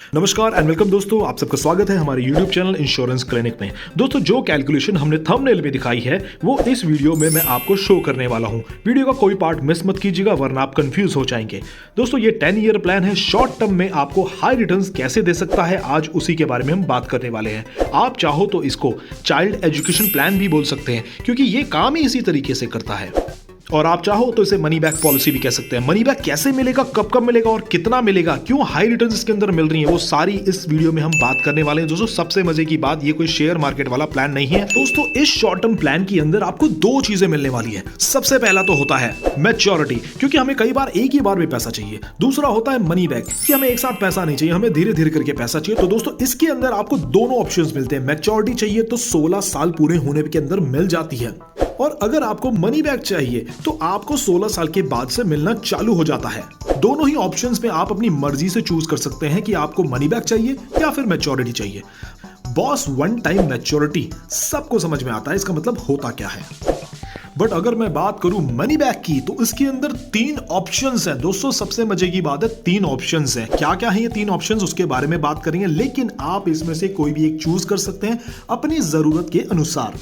नमस्कार and welcome दोस्तों, आप सबका स्वागत है हमारे YouTube चैनल इंश्योरेंस क्लिनिक में। दोस्तों, जो कैलकुलेशन हमने थंबनेल में दिखाई है वो इस वीडियो में मैं आपको शो करने वाला हूं। वीडियो का कोई पार्ट मिस मत कीजिएगा वरना आप कंफ्यूज हो जाएंगे। दोस्तों, ये 10 ईयर प्लान है। शॉर्ट टर्म में आपको हाई रिटर्न्स कैसे दे सकता है, आज उसी के बारे में हम बात करने वाले हैं। आप चाहो तो इसको चाइल्ड एजुकेशन प्लान भी बोल सकते हैं क्योंकि ये काम ही इसी तरीके से करता है। और आप चाहो तो इसे मनी बैक पॉलिसी भी कह सकते हैं। मनी बैक कैसे मिलेगा, कब कब मिलेगा और कितना मिलेगा, क्यों हाई रिटर्न्स इसके अंदर मिल रही है, वो सारी इस वीडियो में हम बात करने वाले हैं। दोस्तों, सबसे मजे की बात, ये कोई शेयर मार्केट वाला प्लान नहीं है। दोस्तों, इस शॉर्ट टर्म प्लान के अंदर आपको दो चीजें मिलने वाली है। सबसे पहला तो होता है मैच्योरिटी, क्योंकि हमें कई बार एक ही बार में पैसा चाहिए। दूसरा होता है मनी बैक, कि हमें एक साथ पैसा नहीं चाहिए, हमें धीरे धीरे करके पैसा चाहिए। तो दोस्तों, इसके अंदर आपको दोनों ऑप्शंस मिलते हैं। मैच्योरिटी चाहिए तो 16 साल पूरे होने के अंदर मिल जाती है, और अगर आपको मनी बैक चाहिए तो आपको 16 साल के बाद से मिलना चालू हो जाता है। दोनों ही ऑप्शंस में आप अपनी मर्जी से चूज कर सकते हैं कि आपको मनी बैक चाहिए या फिर मैच्योरिटी चाहिए। बॉस, वन टाइम मैच्योरिटी सबको समझ में आता है, इसका मतलब होता क्या है। बट अगर मैं बात करूं मनी बैक की, तो इसके अंदर 3 ऑप्शंस हैं। दोस्तों, सबसे मजे की बात है 3 ऑप्शंस हैं। क्या क्या है ये 3 ऑप्शंस, उसके बारे में बात करेंगे, लेकिन आप इसमें से कोई भी एक चूज कर सकते हैं अपनी जरूरत के अनुसार।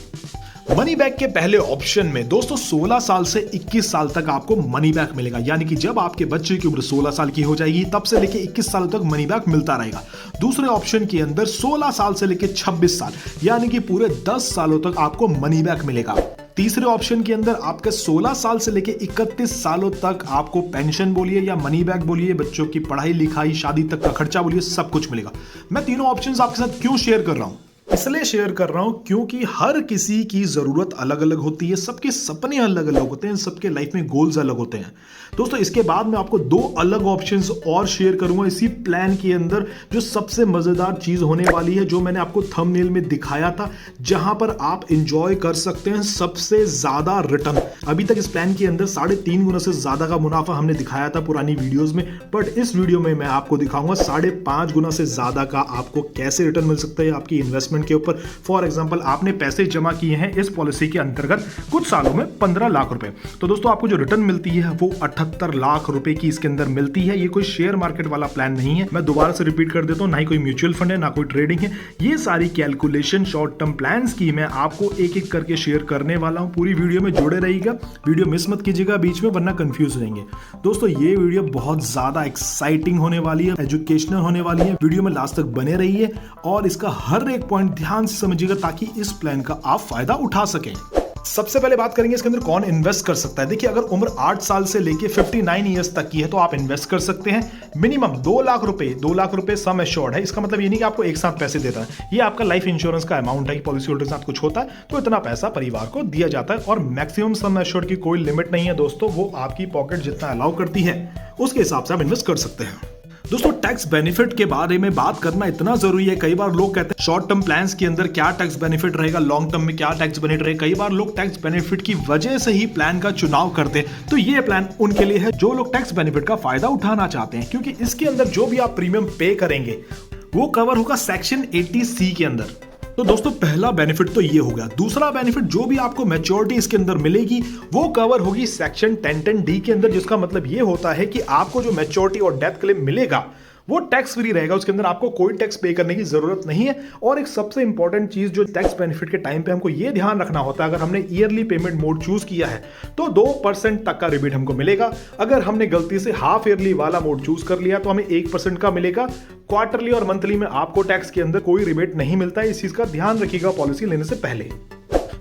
मनी बैक के पहले ऑप्शन में दोस्तों 16 साल से 21 साल तक आपको मनी बैक मिलेगा, यानी कि जब आपके बच्चे की उम्र 16 साल की हो जाएगी तब से लेके 21 साल तक मनी बैक मिलता रहेगा। दूसरे ऑप्शन के अंदर 16 साल से लेके 26 साल, यानी कि पूरे 10 सालों तक आपको मनी बैक मिलेगा। तीसरे ऑप्शन के अंदर आपके 16 साल से लेके 31 सालों तक आपको पेंशन बोलिए या मनी बैक बोलिए, बच्चों की पढ़ाई लिखाई शादी तक का खर्चा बोलिए, सब कुछ मिलेगा। मैं तीनों ऑप्शंस आपके साथ क्यों शेयर कर रहा हूं, इसलिए शेयर कर रहा हूं क्योंकि हर किसी की जरूरत अलग अलग होती है, सबके सपने अलग अलग होते हैं, सबके लाइफ में गोल्स अलग होते हैं। दोस्तों, इसके बाद मैं आपको 2 अलग ऑप्शंस और शेयर करूंगा इसी प्लान के अंदर, जो सबसे मजेदार चीज होने वाली है, जो मैंने आपको थंबनेल में दिखाया था, जहां पर आप एंजॉय कर सकते हैं सबसे ज्यादा रिटर्न। अभी तक इस प्लान के अंदर 3.5 गुना से ज्यादा का मुनाफा हमने दिखाया था पुरानी वीडियोज में, बट इस वीडियो में मैं आपको दिखाऊंगा 5.5 गुना से ज्यादा का आपको कैसे रिटर्न मिल सकता है आपकी इन्वेस्टमेंट के ऊपर। फॉर एग्जांपल, आपने पैसे जमा किए हैं इस पॉलिसी के अंतर्गत कुछ सालों में 15 लाख रुपए, तो दोस्तों आपको जो रिटर्न मिलती है वो 78 लाख रुपए की इसके अंदर मिलती है। ये कोई शेयर मार्केट वाला प्लान नहीं है। मैं दोबारा से रिपीट कर देता हूं, ना ही कोई म्यूचुअल फंड है, ना कोई ट्रेडिंग है। ये सारी कैलकुलेशन शॉर्ट टर्म प्लान्स की मैं आपको एक एक करके शेयर करने वाला हूं। पूरी वीडियो में जुड़े रहिएगा, वीडियो मिस मत कीजिएगा बीच में, वरना कंफ्यूज हो जाएंगे। दोस्तों, ये वीडियो बहुत ज्यादा एक्साइटिंग होने वाली है, एजुकेशनल होने वाली है। वीडियो में लास्ट तक बने रहिए और इसका हर एक पॉइंट ध्यान से समझिएगा ताकि इस प्लान का आप फायदा उठा सकें। सबसे पहले बात करेंगे इसके अंदर कौन इन्वेस्ट कर सकता है। देखिए, अगर उम्र 8 साल से लेके 59 ईयर्स तक की है तो आप इन्वेस्ट कर सकते हैं। मिनिमम 2 लाख रुपए सम एश्योर्ड है। इसका मतलब ये नहीं कि आपको एक साथ पैसे देता है, ये आपका लाइफ इंश्योरेंस का अमाउंट है कि पॉलिसी होल्डर के साथ कुछ होता है तो इतना पैसा परिवार को दिया जाता है, और मैक्सिमम सम एश्योर्ड की कोई लिमिट नहीं है दोस्तों, वो आपकी पॉकेट जितना अलाउ करती है उसके हिसाब से आप इन्वेस्ट कर सकते हैं। दोस्तों, टैक्स बेनिफिट के बारे में बात करना इतना जरूरी है। कई बार लोग कहते हैं शॉर्ट टर्म प्लान्स के अंदर क्या टैक्स बेनिफिट रहेगा, लॉन्ग टर्म में क्या टैक्स बेनिफिट रहेगा। कई बार लोग टैक्स बेनिफिट की वजह से ही प्लान का चुनाव करते हैं, तो ये प्लान उनके लिए है जो लोग टैक्स बेनिफिट का फायदा उठाना चाहते हैं, क्योंकि इसके अंदर जो भी आप प्रीमियम पे करेंगे वो कवर होगा सेक्शन 80C के अंदर। तो दोस्तों, पहला बेनिफिट तो ये हो गया। दूसरा बेनिफिट, जो भी आपको मैच्योरिटी इसके अंदर मिलेगी वो कवर होगी सेक्शन 1010D के अंदर, जिसका मतलब ये होता है कि आपको जो मैच्योरिटी और डेथ क्लेम मिलेगा वो टैक्स फ्री रहेगा, उसके अंदर आपको कोई टैक्स पे करने की जरूरत नहीं है। और एक सबसे इंपॉर्टेंट चीज जो टैक्स बेनिफिट के टाइम पे हमको ये ध्यान रखना होता है, अगर हमने ईयरली पेमेंट मोड चूज किया है तो 2% तक का रिबेट हमको मिलेगा। अगर हमने गलती से हाफ ईयरली वाला मोड चूज कर लिया तो हमें 1% का मिलेगा। क्वार्टरली और मंथली में आपको टैक्स के अंदर कोई रिबेट नहीं मिलता है, इस चीज का ध्यान रखिएगा पॉलिसी लेने से पहले।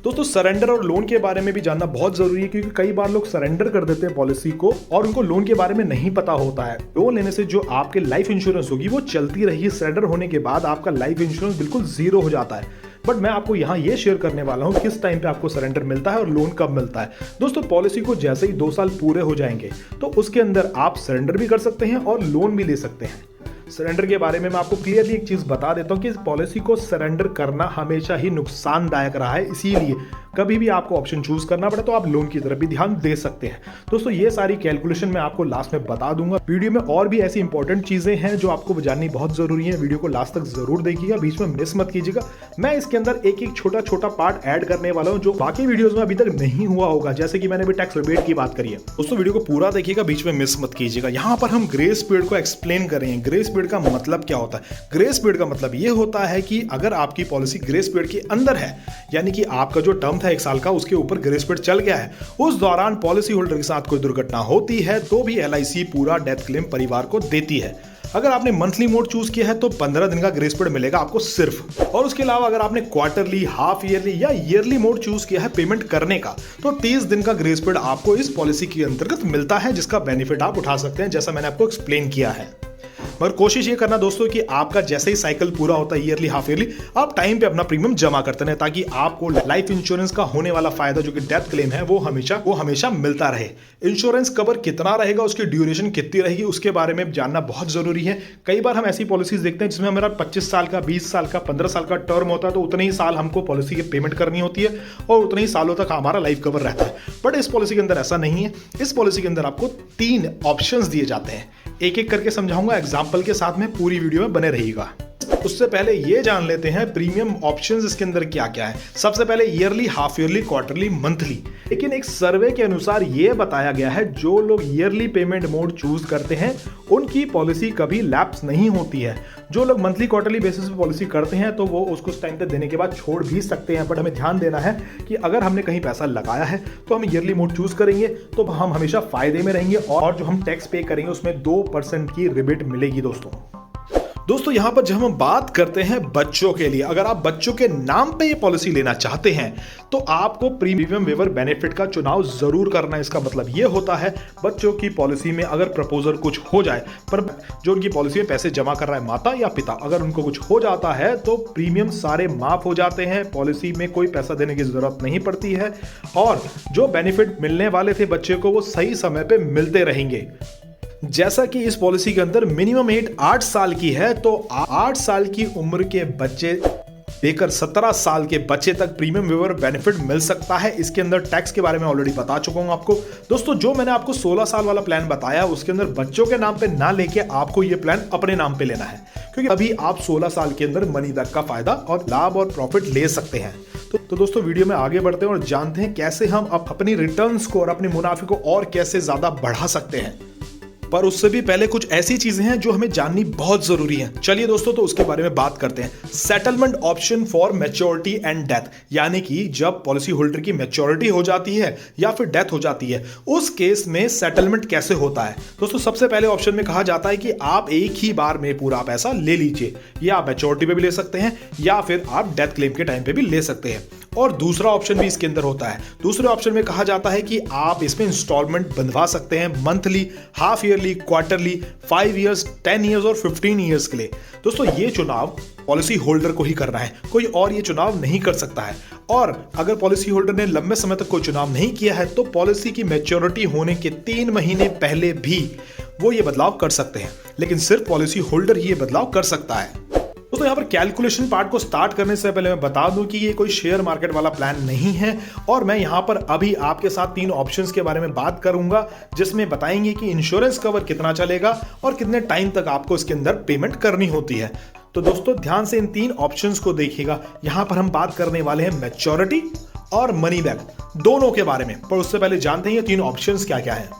दोस्तों, सरेंडर और लोन के बारे में भी जानना बहुत जरूरी है, क्योंकि कई बार लोग सरेंडर कर देते हैं पॉलिसी को और उनको लोन के बारे में नहीं पता होता है। लोन लेने से जो आपके लाइफ इंश्योरेंस होगी वो चलती रही, सरेंडर होने के बाद आपका लाइफ इंश्योरेंस बिल्कुल जीरो हो जाता है। बट मैं आपको यहाँ ये शेयर करने वाला हूँ किस टाइम पे आपको सरेंडर मिलता है और लोन कब मिलता है। दोस्तों, पॉलिसी को जैसे ही 2 साल पूरे हो जाएंगे तो उसके अंदर आप सरेंडर भी कर सकते हैं और लोन भी ले सकते हैं। सरेंडर के बारे में मैं आपको क्लियरली एक चीज बता देता हूं कि इस पॉलिसी को सरेंडर करना हमेशा ही नुकसानदायक रहा है, इसीलिए कभी भी आपको ऑप्शन चूज करना पड़े तो आप लोन की तरफ भी ध्यान दे सकते हैं। दोस्तों ये सारी कैलकुलेशन मैं आपको लास्ट में बता दूंगा। वीडियो में और भी ऐसी इंपॉर्टेंट चीजें हैं जो आपको जाननी बहुत जरूरी है। वीडियो को लास्ट तक जरूर देखिएगा, बीच में मिस मत कीजिएगा। मैं इसके अंदर एक एक छोटा छोटा पार्ट ऐड करने वाला हूं जो बाकी वीडियोस में अभी तक नहीं हुआ होगा, जैसे कि मैंने अभी टैक्स रिबेट की बात करी है। दोस्तों वीडियो को पूरा देखिएगा, बीच में मिस मत कीजिएगा। यहाँ पर हम ग्रेस पीरियड को एक्सप्लेन करेंगे। ग्रेस पीरियड का मतलब क्या होता है? ग्रेस पीरियड का मतलब ये होता है कि अगर आपकी पॉलिसी ग्रेस पीरियड के अंदर है, यानी कि आपका जो टर्म था 1 साल का, उसके ऊपर ग्रेस पीरियड चल गया है, उस दौरान पॉलिसी होल्डर के साथ कोई दुर्घटना होती है तो भी LIC पूरा डेथ क्लेम परिवार को देती है। अगर आपने मंथली मोड चूज किया है तो 15 दिन का ग्रेस पीरियड मिलेगा आपको सिर्फ। और उसके अलावा अगर आपने क्वार्टरली, हाफ ईयरली या ईयरली मोड चूज किया है पेमेंट करने का, तो 30 दिन का ग्रेस पीरियड आपको इस पॉलिसी के अंतर्गत मिलता है, जिसका बेनिफिट आप उठा सकते हैं, जैसा मैंने आपको एक्सप्लेन किया है। मगर कोशिश ये करना दोस्तों कि आपका जैसे ही साइकिल पूरा होता है, ईयरली, हाफ ईयरली, आप टाइम पे अपना प्रीमियम जमा करते हैं, ताकि आपको लाइफ इंश्योरेंस का होने वाला फायदा जो कि डेथ क्लेम है वो हमेशा मिलता रहे। इंश्योरेंस कवर कितना रहेगा, उसकी ड्यूरेशन कितनी रहेगी, उसके बारे में जानना बहुत जरूरी है। कई बार हम ऐसी पॉलिसीज देखते हैं जिसमें हमारा 25 साल का, 20 साल का, 15 साल का टर्म होता है, तो उतने ही साल हमको पॉलिसी की पेमेंट करनी होती है और उतने ही सालों तक हमारा लाइफ कवर रहता है। बट इस पॉलिसी के अंदर ऐसा नहीं है। इस पॉलिसी के अंदर आपको 3 ऑप्शंस दिए जाते हैं। एक एक करके समझाऊंगा एग्जाम्पल के साथ में, पूरी वीडियो में बने रहिएगा। उससे पहले ये जान लेते हैं प्रीमियम ऑप्शंस इसके अंदर क्या क्या है। सबसे पहले yearly, half yearly, quarterly, monthly. लेकिन एक सर्वे के अनुसार ये बताया गया है जो लोग ईयरली पेमेंट मोड चूज करते हैं उनकी पॉलिसी कभी लैप्स नहीं होती है। जो लोग मंथली, क्वार्टरली बेसिस पे पॉलिसी करते हैं तो वो उसको उस टाइम तक देने के बाद छोड़ भी सकते हैं। बट हमें ध्यान देना है कि अगर हमने कहीं पैसा लगाया है तो हम ईयरली मोड चूज करेंगे तो हम हमेशा फायदे में रहेंगे, और जो हम टैक्स पे करेंगे उसमें 2% की रिबेट मिलेगी। दोस्तों यहां पर जब हम बात करते हैं बच्चों के लिए, अगर आप बच्चों के नाम पे ये पॉलिसी लेना चाहते हैं तो आपको प्रीमियम वेवर बेनिफिट का चुनाव जरूर करना है। इसका मतलब ये होता है बच्चों की पॉलिसी में अगर प्रपोजल कुछ हो जाए, पर जो उनकी पॉलिसी में पैसे जमा कर रहा है माता या पिता, अगर उनको कुछ हो जाता है तो प्रीमियम सारे माफ हो जाते हैं, पॉलिसी में कोई पैसा देने की जरूरत नहीं पड़ती है, और जो बेनिफिट मिलने वाले थे बच्चे को वो सही समय पे मिलते रहेंगे। जैसा कि इस पॉलिसी के अंदर मिनिमम एज 8 साल की है, तो 8 साल की उम्र के बच्चे लेकर 17 साल के बच्चे तक प्रीमियम वेवर बेनिफिट मिल सकता है। इसके अंदर टैक्स के बारे में ऑलरेडी बता चुका हूं आपको। दोस्तों जो मैंने आपको 16 साल वाला प्लान बताया उसके अंदर बच्चों के नाम पे ना लेके आपको ये प्लान अपने नाम पे लेना है, क्योंकि अभी आप 16 साल के अंदर मनी बैक का फायदा और लाभ और प्रॉफिट ले सकते हैं। तो दोस्तों वीडियो में आगे बढ़ते हैं और जानते हैं कैसे हम अपनी रिटर्न्स को और अपने मुनाफे को और कैसे ज्यादा बढ़ा सकते हैं। पर उससे भी पहले कुछ ऐसी चीजें हैं जो हमें जाननी बहुत जरूरी है। चलिए दोस्तों तो उसके बारे में बात करते हैं। Settlement option for maturity and death, यानी कि जब पॉलिसी होल्डर की मैच्योरिटी हो जाती है या फिर डेथ हो जाती है, उस केस में सेटलमेंट कैसे होता है। दोस्तों सबसे पहले ऑप्शन में कहा जाता है कि आप एक ही बार में पूरा पैसा ले लीजिए, या आप मैच्योरिटी पे भी ले सकते हैं या फिर आप डेथ क्लेम के टाइम पे भी ले सकते हैं। और दूसरा ऑप्शन भी इसके अंदर होता है। दूसरे ऑप्शन में कहा जाता है कि आप इसमें इंस्टॉलमेंट बंधवा सकते हैं, monthly, half yearly, quarterly, 5 years, 10 years और 15 इयर्स के लिए। दोस्तों ये चुनाव पॉलिसी होल्डर को ही करना है, कोई और ये चुनाव नहीं कर सकता है। और अगर पॉलिसी होल्डर ने लंबे समय तक कोई चुनाव नहीं किया है तो पॉलिसी की मैच्योरिटी होने के 3 महीने पहले भी वो ये बदलाव कर सकते हैं, लेकिन सिर्फ पॉलिसी होल्डर ही ये बदलाव कर सकता है। दोस्तों यहाँ पर कैलकुलेशन पार्ट को स्टार्ट करने से पहले मैं बता दूं कि ये कोई शेयर मार्केट वाला प्लान नहीं है, और मैं यहाँ पर अभी आपके साथ 3 ऑप्शंस के बारे में बात करूंगा जिसमें बताएंगे कि इंश्योरेंस कवर कितना चलेगा और कितने टाइम तक आपको इसके अंदर पेमेंट करनी होती है। तो दोस्तों ध्यान से इन 3 ऑप्शंस को देखिएगा। यहाँ पर हम बात करने वाले हैं मैच्योरिटी और मनी बैक दोनों के बारे में, पर उससे पहले जानते हैं ये 3 ऑप्शंस क्या क्या है।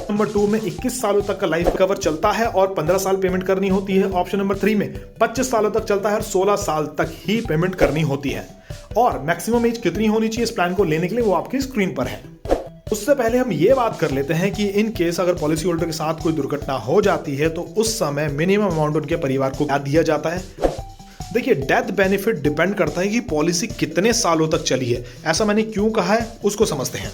नंबर 2 में 21 सालों तक का लाइफ कवर चलता है और 15 साल पेमेंट करनी होती है। ऑप्शन नंबर 3 में 25 सालों तक चलता है और 16 साल तक ही पेमेंट करनी होती है। और मैक्सिमम एज कितनी होनी चाहिए इस प्लान को लेने के लिए वो आपकी स्क्रीन पर है। उससे पहले हम ये बात कर लेते हैं कि इन केस अगर पॉलिसी होल्डर के साथ कोई दुर्घटना हो जाती है तो उस समय मिनिमम अमाउंट उनके परिवार को क्या दिया जाता है। देखिए डेथ बेनिफिट डिपेंड करता है कि पॉलिसी कितने सालों तक चली है। ऐसा मैंने क्यों कहा है उसको समझते हैं।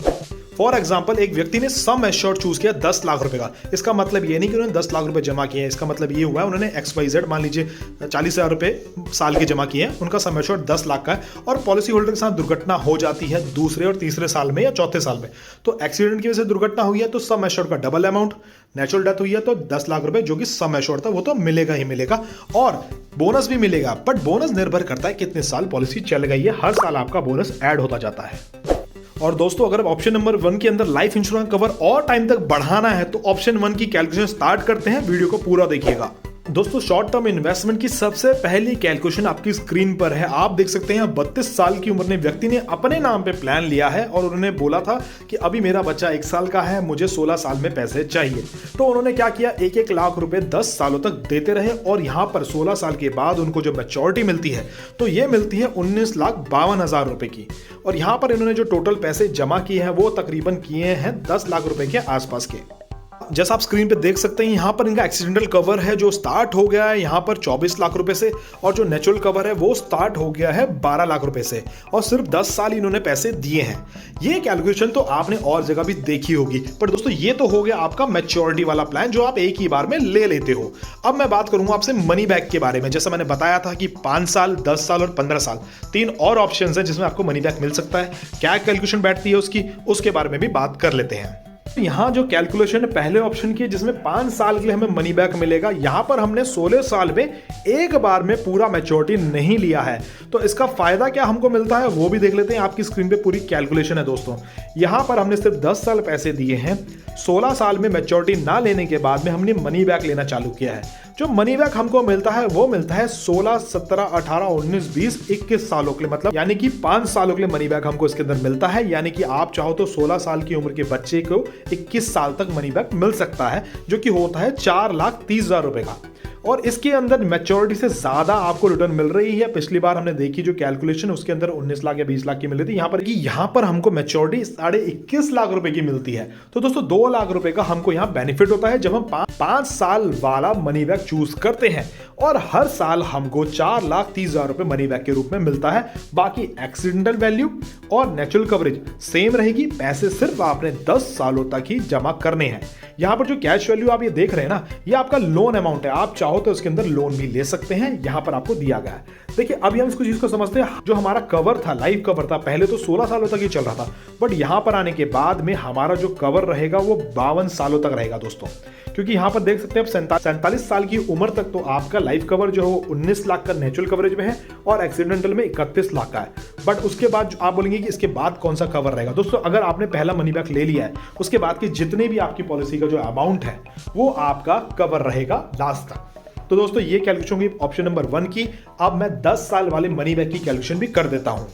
फॉर एग्जाम्पल एक व्यक्ति ने सम एश्योर्ड चूज किया 10 लाख रुपए का। इसका मतलब ये नहीं कि उन्होंने 10 लाख रुपए जमा किए हैं, इसका मतलब ये हुआ है उन्होंने XYZ मान लीजिए 40,000 रुपए साल के जमा किए हैं, उनका सम एश्योर्ड 10 लाख का है और पॉलिसी होल्डर के साथ दुर्घटना हो जाती है दूसरे और तीसरे साल में या चौथे साल में, तो एक्सीडेंट की वजह से दुर्घटना हुई है तो सम एश्योर्ड का डबल अमाउंट, नेचुरल डेथ हुई है तो 10 लाख रुपए जो कि सम एश्योर्ड था वो तो मिलेगा ही मिलेगा और बोनस भी मिलेगा। बट बोनस निर्भर करता है कितने साल पॉलिसी चल गई है, हर साल आपका बोनस ऐड होता जाता है। और दोस्तों अगर ऑप्शन नंबर 1 के अंदर लाइफ इंश्योरेंस कवर और टाइम तक बढ़ाना है तो ऑप्शन 1 की कैलकुलेशन स्टार्ट करते हैं, वीडियो को पूरा देखिएगा। दोस्तों शॉर्ट टर्म इन्वेस्टमेंट की सबसे पहली कैलकुलेशन आपकी स्क्रीन पर है। आप देख सकते हैं 32 साल की उम्र में व्यक्ति ने अपने नाम पे प्लान लिया है और उन्होंने बोला था कि अभी मेरा बच्चा 1 साल का है, मुझे 16 साल में पैसे चाहिए। तो उन्होंने क्या किया, 1-1 लाख रुपए 10 सालों तक देते रहे और यहाँ पर 16 साल के बाद उनको जो मैच्योरिटी मिलती है तो ये मिलती है 19,52,000 रुपए की। और यहाँ पर इन्होंने जो टोटल पैसे जमा किए हैं वो तकरीबन किए हैं 10 लाख रुपए के आसपास के। जैसा आप स्क्रीन पे देख सकते हैं यहाँ पर इनका एक्सीडेंटल कवर है जो स्टार्ट हो गया है यहाँ पर 24 लाख रुपए से और जो नेचुरल कवर है वो स्टार्ट हो गया है 12 लाख रुपए से और सिर्फ 10 साल इन्होंने पैसे दिए हैं। ये कैलकुलेशन तो आपने और जगह भी देखी होगी, पर दोस्तों ये तो हो गया आपका मैच्योरिटी वाला प्लान जो आप एक ही बार में ले लेते हो। अब मैं बात करूंगा आपसे मनी बैक के बारे में। जैसा मैंने बताया था कि 5 साल, 10 साल और 15 साल 3 और ऑप्शन है जिसमें आपको मनी बैक मिल सकता है। क्या कैलकुलेशन बैठती है उसकी, उसके बारे में भी बात कर लेते हैं। यहाँ जो कैलकुलेशन है पहले ऑप्शन की जिसमें 5 साल के लिए हमें मनी बैक मिलेगा, यहाँ पर हमने 16 साल में एक बार में पूरा मैच्योरिटी नहीं लिया है, तो इसका फायदा क्या हमको मिलता है वो भी देख लेते हैं। आपकी स्क्रीन पे पूरी कैलकुलेशन है दोस्तों। यहाँ पर हमने सिर्फ 10 साल पैसे दिए हैं, 16 साल में मैच्योरिटी ना लेने के बाद में हमने मनी बैक लेना चालू किया है। जो मनी बैक हमको मिलता है वो मिलता है 16, 17, 18, 19, 20, 21 सालों के लिए, मतलब यानी कि 5 सालों के लिए मनी बैक हमको इसके अंदर मिलता है। यानी कि आप चाहो तो 16 साल की उम्र के बच्चे को 21 साल तक मनी बैक मिल सकता है जो कि होता है 4,30,000 रुपए का। और इसके अंदर मैच्योरिटी से ज्यादा आपको रिटर्न मिल रही है। पिछली बार हमने देखी जो कैलकुलेशन उसके अंदर 19 लाख या 20 लाख की मिल रही थी, यहाँ पर हमको मैच्योरिटी 21.5 लाख रुपए की मिलती है। तो दोस्तों 2 लाख रुपए का हमको यहाँ बेनिफिट होता है जब हम 5 साल वाला मनी बैक चूज करते हैं और हर साल हमको 4,30,000 रुपए मनी बैक के रूप में मिलता है। बाकी एक्सीडेंटल वैल्यू और नेचुरल कवरेज सेम रहेगी, पैसे सिर्फ आपने 10 सालों तक ही जमा करने हैं। यहाँ पर जो कैश वैल्यू आप ये देख रहे हैं ना, ये आपका लोन अमाउंट है, आप चाहो तो इसके अंदर लोन भी ले सकते हैं, यहाँ पर आपको दिया गया है। देखिए अभी हम इसको चीज को समझते हैं। जो हमारा कवर था, लाइफ कवर था, पहले तो 16 सालों तक ही चल रहा था, बट यहाँ पर आने के बाद में हमारा जो कवर रहेगा वो 52 सालों तक रहेगा दोस्तों। क्योंकि यहाँ पर देख सकते हैं आप 47 साल की उम्र तक तो आपका लाइफ कवर जो है 19 लाख का नेचुरल कवरेज में है और एक्सीडेंटल में 31 लाख का है। बट उसके बाद आप बोलेंगे कि इसके बाद कौन सा कवर रहेगा। दोस्तों अगर आपने पहला मनी बैक ले लिया है उसके बाद की जितने भी आपकी पॉलिसी का जो अमाउंट है वो आपका कवर रहेगा लास्ट तक। तो दोस्तों ये कैलकुलेशन हुई ऑप्शन नंबर 1 की। अब मैं 10 साल वाले मनी बैक की कैलकुलेशन भी कर देता हूं।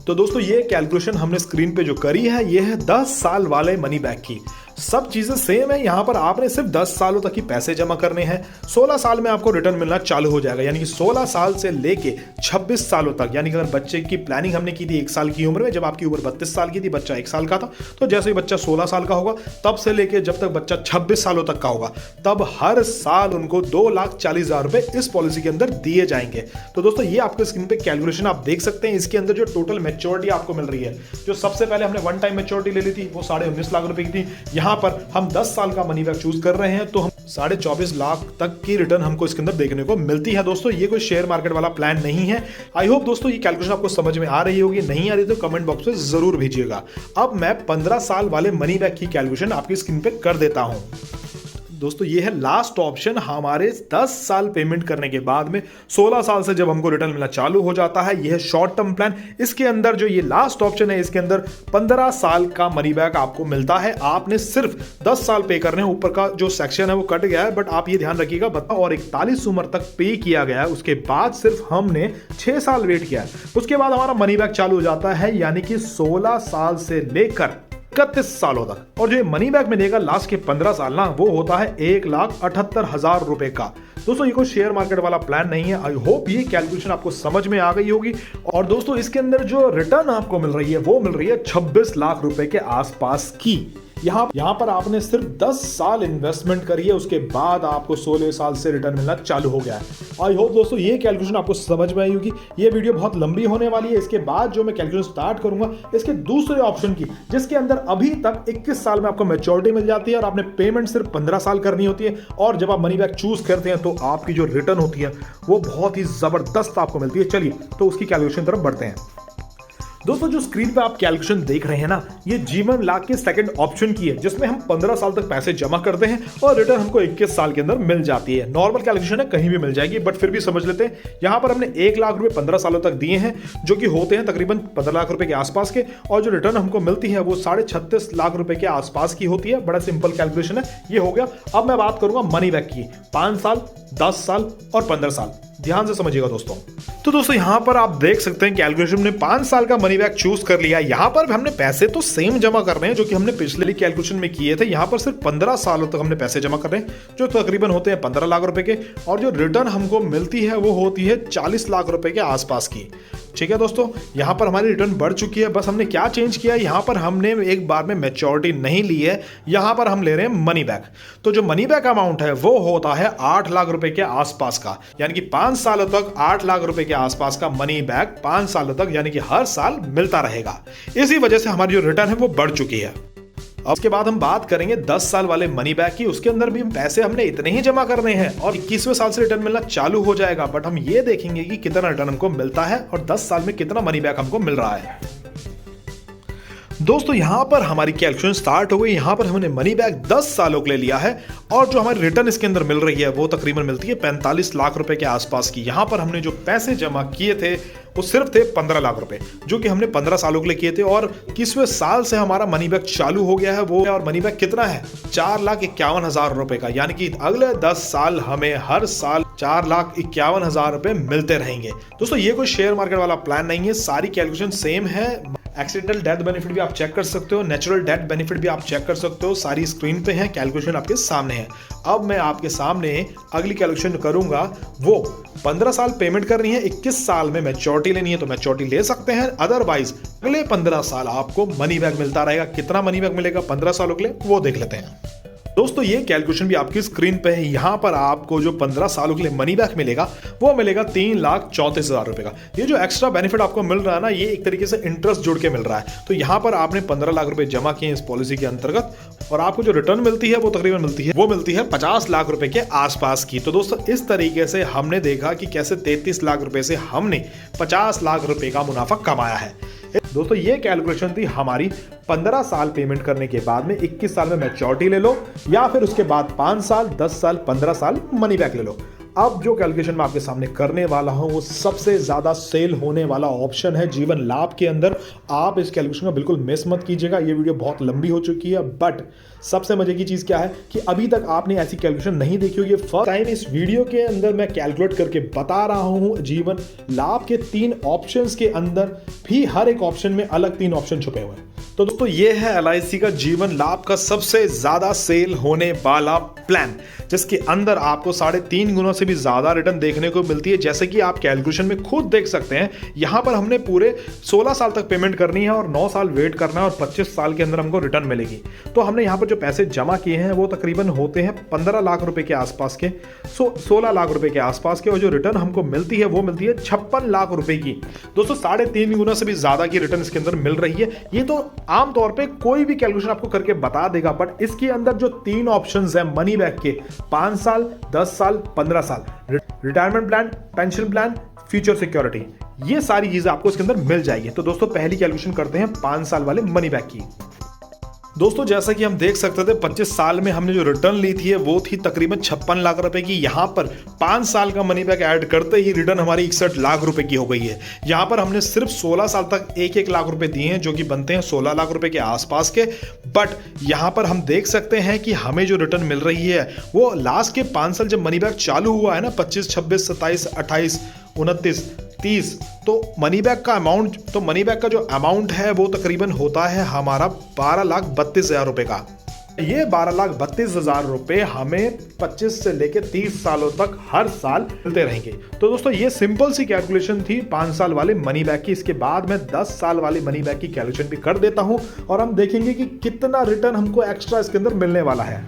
तो दोस्तों ये कैलकुलेशन हमने स्क्रीन पे जो करी है ये है 10 साल वाले मनी बैक की। सब चीजें सेम है, यहाँ पर आपने सिर्फ 10 सालों तक ही पैसे जमा करने हैं। 16 साल में आपको रिटर्न मिलना चालू हो जाएगा, यानी कि 16 साल से लेके 26 सालों तक। यानी कि अगर बच्चे की प्लानिंग हमने की थी 1 साल की उम्र में, जब आपकी उम्र 32 साल की थी, बच्चा 1 साल का था, तो जैसे ही बच्चा 16 साल का होगा तब से लेके जब तक बच्चा 26 सालों तक का होगा तब हर साल उनको 2,40,000 रुपए इस पॉलिसी के अंदर दिए जाएंगे। तो दोस्तों ये आपके स्क्रीन पे कैलकुलेशन आप देख सकते हैं। इसके अंदर जो टोटल मैच्योरिटी आपको मिल रही है, जो सबसे पहले हमने 1 टाइम मैच्योरिटी ले ली थी वो 19.5 लाख रुपए की थी। यहाँ पर हम 10 साल का मनी बैक चूज कर रहे हैं तो हम 24.5 लाख तक की रिटर्न हमको इसके अंदर देखने को मिलती है। दोस्तों ये कोई शेयर मार्केट वाला प्लान नहीं है। आई होप दोस्तों ये कैलकुलेशन आपको समझ में आ रही होगी, नहीं आ रही तो कमेंट बॉक्स में जरूर भेजिएगा। अब मैं 15 साल वाले मनी बैक की कैलकुलेशन आपकी स्क्रीन पे कर देता हूं। दोस्तों ये है लास्ट ऑप्शन। हमारे 10 साल पेमेंट करने के बाद में 16 साल से जब हमको रिटर्न मिलना चालू हो जाता है, यह है शॉर्ट टर्म प्लान। इसके अंदर जो ये लास्ट ऑप्शन है इसके अंदर 15 साल का मनी बैक आपको मिलता है। आपने सिर्फ 10 साल पे करने हैं। ऊपर का जो सेक्शन है वो कट गया है, बट आप ये ध्यान रखिएगा और 41 उम्र तक पे किया गया है। उसके बाद सिर्फ हमने 6 साल वेट किया है, उसके बाद हमारा मनी बैक चालू हो जाता है, यानी कि 16 साल से लेकर 31 सालों तक। और जो मनी बैक मिलेगा लास्ट के 15 साल ना, वो होता है 1,78,000 रुपए का। दोस्तों ये कोई शेयर मार्केट वाला प्लान नहीं है। आई होप ये कैलकुलेशन आपको समझ में आ गई होगी। और दोस्तों इसके अंदर जो रिटर्न आपको मिल रही है वो मिल रही है 26 लाख रुपए के आसपास की। यहाँ पर आपने सिर्फ 10 साल इन्वेस्टमेंट करी है, उसके बाद आपको 16 साल से रिटर्न मिलना चालू हो गया है। आई होप दोस्तों ये कैलकुलेशन आपको समझ में आई होगी। ये वीडियो बहुत लंबी होने वाली है। इसके बाद जो मैं कैलकुलेशन स्टार्ट करूंगा इसके दूसरे ऑप्शन की, जिसके अंदर अभी तक 21 साल में आपको मैच्योरिटी मिल जाती है और आपने पेमेंट सिर्फ 15 साल करनी होती है, और जब आप मनी बैक चूज करते हैं तो आपकी जो रिटर्न होती है वो बहुत ही जबरदस्त आपको मिलती है। चलिए तो उसकी कैलकुलेशन तरफ बढ़ते हैं। दोस्तों जो स्क्रीन पे आप कैलकुलेशन देख रहे हैं ना, ये जीवन लाभ के सेकंड ऑप्शन की है, जिसमें हम 15 साल तक पैसे जमा करते हैं और रिटर्न हमको 21 साल के अंदर मिल जाती है। नॉर्मल कैलकुलेशन है, कहीं भी मिल जाएगी, बट फिर भी समझ लेते हैं। यहां पर हमने 1 लाख रुपए 15 सालों तक दिए हैं, जो कि होते हैं तकरीबन 15 लाख रुपए के आसपास के, और जो रिटर्न हमको मिलती है वो 36.5 लाख रुपए के आसपास की होती है। बड़ा सिंपल कैलकुलेशन है, ये हो गया। अब मैं बात करूंगा मनी बैक की, 5 साल, 10 साल और 15 साल। ध्यान से समझिएगा दोस्तों। तो दोस्तों यहां पर आप देख सकते हैं कैलकुलेशन ने 5 साल का मनी बैक चूज कर लिया। यहां पर हमने पैसे तो सेम जमा कर रहे हैं जो कि हमने पिछले कैलकुलेशन में किए थे। यहां पर सिर्फ 15 सालों तक हमने पैसे जमा कर रहे हैं, जो तकरीबन होते हैं 15 लाख रुपए के, और जो रिटर्न हमको मिलती है वो होती है 40 लाख रुपए के आसपास की। ठीक है दोस्तों, यहां पर हमारी रिटर्न बढ़ चुकी है। बस हमने क्या चेंज किया है, यहां पर हमने एक बार में मैच्योरिटी नहीं ली है, यहां पर हम ले रहे हैं मनी बैक। तो जो मनी बैक अमाउंट है वो होता है 8 लाख रुपए के आसपास का, यानी कि 5 सालों तक 8 लाख रुपए के आसपास का मनी बैक 5 सालों तक, यानी कि हर साल मिलता रहेगा। इसी वजह से हमारी जो रिटर्न है वो बढ़ चुकी है। अब उसके बाद हम बात करेंगे 10 साल वाले मनी बैक की। उसके अंदर भी पैसे हमने इतने ही जमा करने हैं और 21वें साल से रिटर्न मिलना चालू हो जाएगा, बट हम ये देखेंगे कि कितना रिटर्न हमको मिलता है और 10 साल में कितना मनी बैक हमको मिल रहा है। दोस्तों यहां पर हमारी कैलकुलेशन स्टार्ट हो गई। यहां पर हमने मनी बैक 10 सालों के लिए लिया है, और जो हमारी रिटर्न इसके अंदर मिल रही है वो तकरीबन मिलती है 45 लाख रुपए के आसपास की। यहां पर हमने जो पैसे जमा किए थे वो सिर्फ थे 15 लाख रुपए, जो कि हमने 15 सालों के लिए किए थे, और 21वें साल से हमारा मनी बैक चालू हो गया है वो। और मनी बैक कितना है, 4,51,000 रुपए का, यानी कि अगले 10 साल हमें हर साल 4,51,000 रुपए मिलते रहेंगे। दोस्तों ये कोई शेयर मार्केट वाला प्लान नहीं है, सारी कैलकुलेशन सेम है। एक्सीडेंटल डेथ बेनिफिट भी आप चेक कर सकते हो, नेचुरल डेथ बेनिफिट भी आप चेक कर सकते हो, सारी स्क्रीन पे है, कैलकुलेशन आपके सामने है। अब मैं आपके सामने अगली कैलकुलेशन करूंगा। वो 15 साल पेमेंट करनी है, 21 साल में मैच्योरिटी लेनी है तो मैच्योरिटी ले सकते हैं, अदरवाइज अगले 15 साल आपको मनी बैक मिलता रहेगा। कितना मनी बैक मिलेगा 15 सालों के लिए वो देख लेते हैं। दोस्तों ये कैलकुलेशन भी आपकी स्क्रीन पे है। यहां पर आपको जो 15 सालों के लिए मनी बैक मिलेगा वो मिलेगा 3,34,000 रुपए का। ये जो एक्स्ट्रा बेनिफिट आपको मिल रहा है ना, ये एक तरीके से इंटरेस्ट जुड़ के मिल रहा है। तो यहां पर आपने 15 लाख रुपए जमा किए इस पॉलिसी के अंतर्गत, और आपको जो रिटर्न मिलती है वो तकरीबन मिलती है 50 लाख रुपए के आसपास की। तो दोस्तों इस तरीके से हमने देखा कि कैसे 33 लाख रुपए से हमने 50 लाख रुपए का मुनाफा कमाया है। दोस्तों ये कैलकुलेशन थी हमारी 15 साल पेमेंट करने के बाद में 21 साल में मैच्योरिटी ले लो, या फिर उसके बाद 5 साल, 10 साल, 15 साल मनी बैक ले लो। अब जो कैलकुलेशन मैं आपके सामने करने वाला हूं वो सबसे ज्यादा सेल होने वाला ऑप्शन है जीवन लाभ के अंदर। आप इस कैलकुलेशन को बिल्कुल मिस मत कीजिएगा। ये वीडियो बहुत लंबी हो चुकी है, बट सबसे मजे की चीज क्या है कि अभी तक आपने ऐसी कैलकुलेशन नहीं देखी होगी। फर्स्ट टाइम इस वीडियो के अंदर मैं कैलकुलेट करके बता रहा हूं। जीवन लाभ के 3 ऑप्शंस के अंदर भी हर एक ऑप्शन में अलग 3 ऑप्शन छुपे हुए हैं। तो दोस्तों ये है LIC का जीवन लाभ का सबसे ज्यादा सेल होने वाला प्लान, जिसके अंदर आपको 3.5 गुना से भी ज्यादा रिटर्न देखने को मिलती है। जैसे कि आप कैलकुलेशन में खुद देख सकते हैं, यहां पर हमने पूरे 16 साल तक पेमेंट करनी है और 9 साल वेट करना है, और 25 साल के अंदर हमको रिटर्न मिलेगी। तो हमने यहां पर जो पैसे जमा किए हैं वो तकरीबन होते हैं 15 लाख रुपए के आसपास के, 16 लाख रुपए के आसपास के, और जो रिटर्न हमको मिलती है वो मिलती है 56 लाख रुपए की। दोस्तों 3.5 गुना से भी ज्यादा की रिटर्न इसके अंदर मिल रही है। ये तो आमतौर पे कोई भी कैलकुलेशन आपको करके बता देगा, बट इसके अंदर जो 3 ऑप्शंस हैं मनी बैक के, 5 साल, 10 साल, 15 साल, retirement plan, pension plan, future security, ये सारी चीजें आपको इसके अंदर मिल जाएगी। तो दोस्तों पहली कैलकुलेशन करते हैं 5 साल वाले मनी बैक की। दोस्तों जैसा कि हम देख सकते थे 25 साल में हमने जो रिटर्न ली थी वो थी तकरीबन 56 लाख रुपए की। यहां पर 5 साल का मनी बैक ऐड करते ही रिटर्न हमारी 61 लाख रुपए की हो गई है। यहां पर हमने सिर्फ 16 साल तक 1-1 लाख रुपए दिए हैं, जो कि बनते हैं 16 लाख रुपए के आसपास के। बट यहां पर हम देख सकते हैं कि हमें जो रिटर्न मिल रही है वो लास्ट के 5 साल जब मनी बैक चालू हुआ है ना, 25, 26, 27, 28, 29, 30, तो मनी बैक का जो अमाउंट है वो तकरीबन होता है हमारा 12,32,000 रुपए का। ये 12,32,000 रुपए हमें 25 से लेकर 30 सालों तक हर साल मिलते रहेंगे। तो दोस्तों ये सिंपल सी कैलकुलेशन थी 5 साल वाले मनी बैक की। इसके बाद मैं 10 साल वाले मनी बैक की कैलकुलेशन भी कर देता हूं और हम देखेंगे कि कितना रिटर्न हमको एक्स्ट्रा इसके अंदर मिलने वाला है।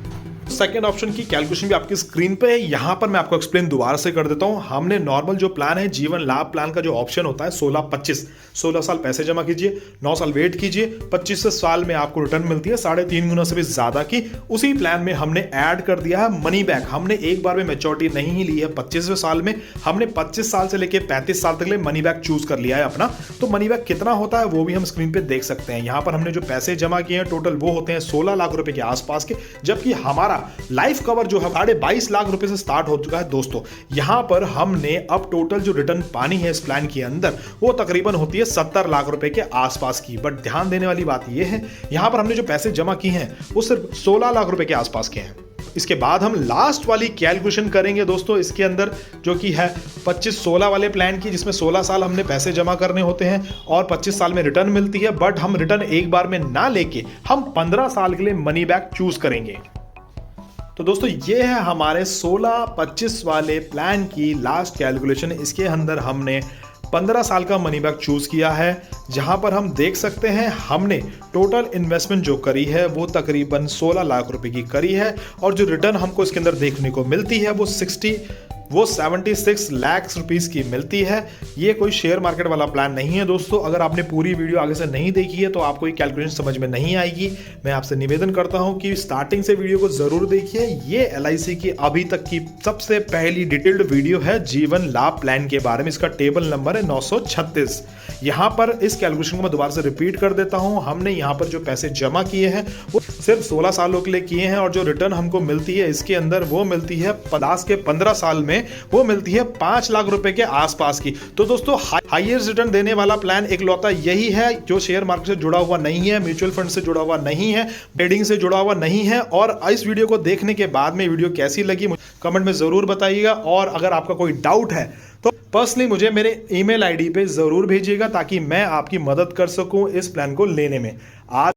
सेकेंड ऑप्शन की कैलकुलेशन भी आपकी स्क्रीन पे है। यहां पर मैं आपको एक्सप्लेन दोबारा से कर देता हूं। हमने नॉर्मल जो प्लान है, जीवन लाभ प्लान का जो ऑप्शन होता है 16-25, 16 साल पैसे जमा कीजिए, 9 साल वेट कीजिए, 25 साल में आपको रिटर्न मिलती है 3.5 गुना से भी ज्यादा की। उसी प्लान में हमने ऐड कर दिया है मनी बैक। हमने एक बार में मेच्योरिटी नहीं ही ली है 25वें साल में, हमने 25 साल से लेकर 35 साल तक ले मनी बैक चूज कर लिया है अपना। तो मनी बैक कितना होता है वो भी हम स्क्रीन पे देख सकते हैं। यहां पर हमने जो पैसे जमा किए हैं टोटल वो होते हैं 16 लाख रुपए के आसपास के, जबकि हमारा लाइफ कवर जो है 22.5 लाख रुपए से स्टार्ट हो चुका है। दोस्तों यहां पर हमने अब टोटल जो रिटर्न पानी है इस प्लान के अंदर वो तकरीबन होती है 70 लाख रुपए के आसपास की। बट ध्यान देने वाली बात यह है, यहां पर हमने जो पैसे जमा किए हैं वो सिर्फ 16 लाख रुपए के आसपास के हैं। इसके बाद हम लास्ट वाली कैलकुलेशन करेंगे दोस्तों इसके अंदर, जो कि है 25-16 वाले प्लान की, जिसमें 16 साल हमने पैसे जमा करने होते हैं और 25 साल में रिटर्न मिलती है। बट हम रिटर्न एक बार में ना लेके हम 15 साल के लिए मनी बैक चूज करेंगे। तो दोस्तों ये है हमारे 16-25 वाले प्लान की लास्ट कैलकुलेशन। इसके अंदर हमने 15 साल का मनी बैक चूज किया है, जहां पर हम देख सकते हैं हमने टोटल इन्वेस्टमेंट जो करी है वो तकरीबन 16 लाख रुपए की करी है और जो रिटर्न हमको इसके अंदर देखने को मिलती है वो 76 लाख रुपीस की मिलती है। ये कोई शेयर मार्केट वाला प्लान नहीं है दोस्तों। अगर आपने पूरी वीडियो आगे से नहीं देखी है तो आपको ये कैलकुलेशन समझ में नहीं आएगी। मैं आपसे निवेदन करता हूं कि स्टार्टिंग से वीडियो को जरूर देखिए। ये LIC की अभी तक की सबसे पहली डिटेल्ड वीडियो है जीवन लाभ प्लान के बारे में। इसका टेबल नंबर है 936। यहां पर इस कैलकुलेशन को मैं दोबारा से रिपीट कर देता हूं। हमने यहां पर जो पैसे जमा किए हैं वो सिर्फ 16 सालों के लिए किए हैं और जो रिटर्न हमको मिलती है इसके अंदर वो मिलती है 15 साल में वो मिलती है 5 लाख रुपए के आसपास की। तो दोस्तों हाईएस्ट रिटर्न देने वाला प्लान एक लौता यही है जो शेयर मार्केट से जुड़ा हुआ नहीं है, म्यूचुअल फंड से जुड़ा हुआ नहीं है, ट्रेडिंग से जुड़ा हुआ नहीं है। और इस वीडियो को देखने के बाद में वीडियो कैसी लगी कमेंट में जरूर बताइएगा। और अगर आपका कोई डाउट है तो पर्सनली मुझे मेरे ईमेल ID पे जरूर भेजिएगा ताकि मैं आपकी मदद कर सकूं इस प्लान को लेने में। आज